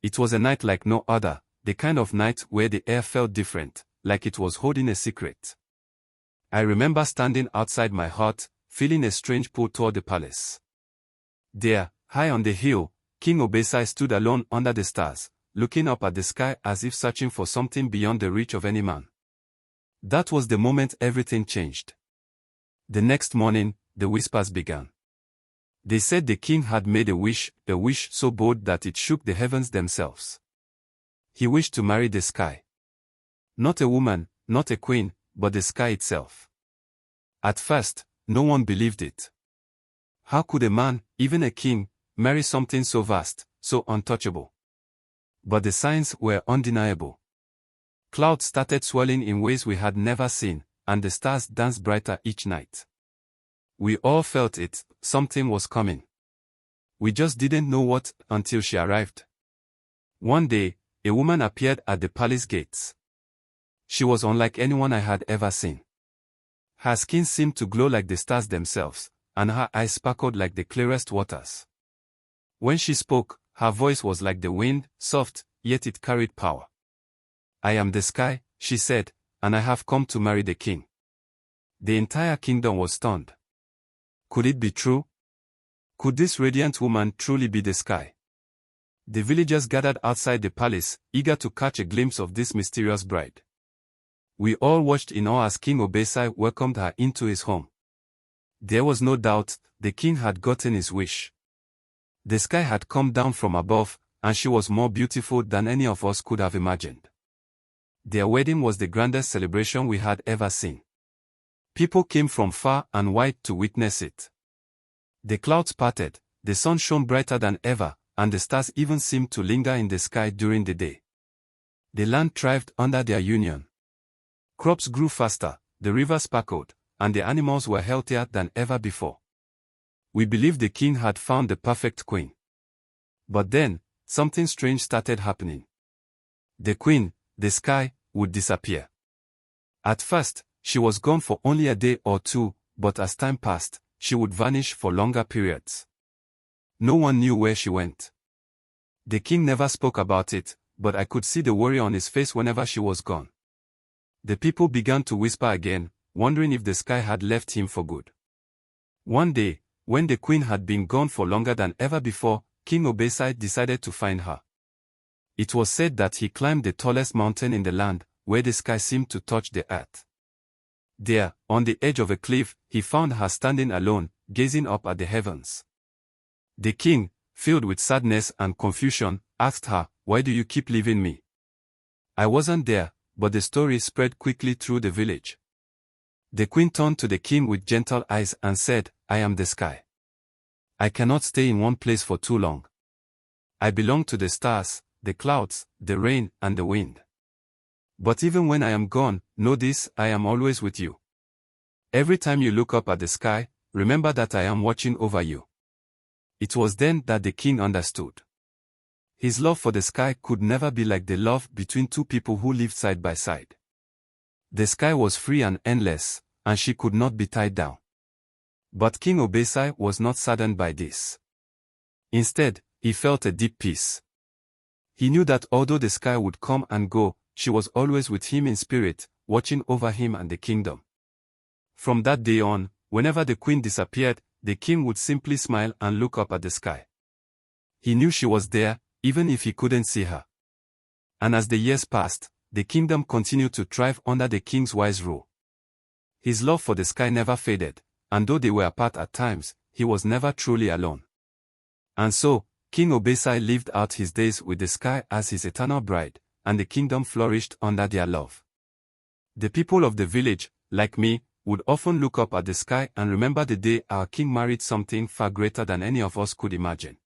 It was a night like no other, the kind of night where the air felt different, like it was holding a secret. I remember standing outside my hut, feeling a strange pull toward the palace. There, high on the hill, King Obasi stood alone under the stars, looking up at the sky as if searching for something beyond the reach of any man. That was the moment everything changed. The next morning, the whispers began. They said the king had made a wish so bold that it shook the heavens themselves. He wished to marry the sky. Not a woman, not a queen, but the sky itself. At first, no one believed it. How could a man, even a king, marry something so vast, so untouchable? But the signs were undeniable. Clouds started swirling in ways we had never seen, and the stars danced brighter each night. We all felt it, something was coming. We just didn't know what until she arrived. One day, a woman appeared at the palace gates. She was unlike anyone I had ever seen. Her skin seemed to glow like the stars themselves, and her eyes sparkled like the clearest waters. When she spoke, her voice was like the wind, soft, yet it carried power. "I am the sky," she said, "and I have come to marry the king." The entire kingdom was stunned. Could it be true? Could this radiant woman truly be the sky? The villagers gathered outside the palace, eager to catch a glimpse of this mysterious bride. We all watched in awe as King Obasi welcomed her into his home. There was no doubt, the king had gotten his wish. The sky had come down from above, and she was more beautiful than any of us could have imagined. Their wedding was the grandest celebration we had ever seen. People came from far and wide to witness it. The clouds parted, the sun shone brighter than ever, and the stars even seemed to linger in the sky during the day. The land thrived under their union. Crops grew faster, the rivers sparkled, and the animals were healthier than ever before. We believed the king had found the perfect queen. But then, something strange started happening. The queen, the sky, would disappear. At first, she was gone for only a day or two, but as time passed, she would vanish for longer periods. No one knew where she went. The king never spoke about it, but I could see the worry on his face whenever she was gone. The people began to whisper again, wondering if the sky had left him for good. One day, when the queen had been gone for longer than ever before, King Obasi decided to find her. It was said that he climbed the tallest mountain in the land, where the sky seemed to touch the earth. There, on the edge of a cliff, he found her standing alone, gazing up at the heavens. The king, filled with sadness and confusion, asked her, "Why do you keep leaving me?" I wasn't there, but the story spread quickly through the village. The queen turned to the king with gentle eyes and said, "I am the sky. I cannot stay in one place for too long. I belong to the stars, the clouds, the rain, and the wind. But even when I am gone, know this, I am always with you. Every time you look up at the sky, remember that I am watching over you." It was then that the king understood. His love for the sky could never be like the love between two people who lived side by side. The sky was free and endless, and she could not be tied down. But King Obasi was not saddened by this. Instead, he felt a deep peace. He knew that although the sky would come and go, she was always with him in spirit, watching over him and the kingdom. From that day on, whenever the queen disappeared, the king would simply smile and look up at the sky. He knew she was there, even if he couldn't see her. And as the years passed, the kingdom continued to thrive under the king's wise rule. His love for the sky never faded, and though they were apart at times, he was never truly alone. And so, King Obasi lived out his days with the sky as his eternal bride, and the kingdom flourished under their love. The people of the village, like me, would often look up at the sky and remember the day our king married something far greater than any of us could imagine.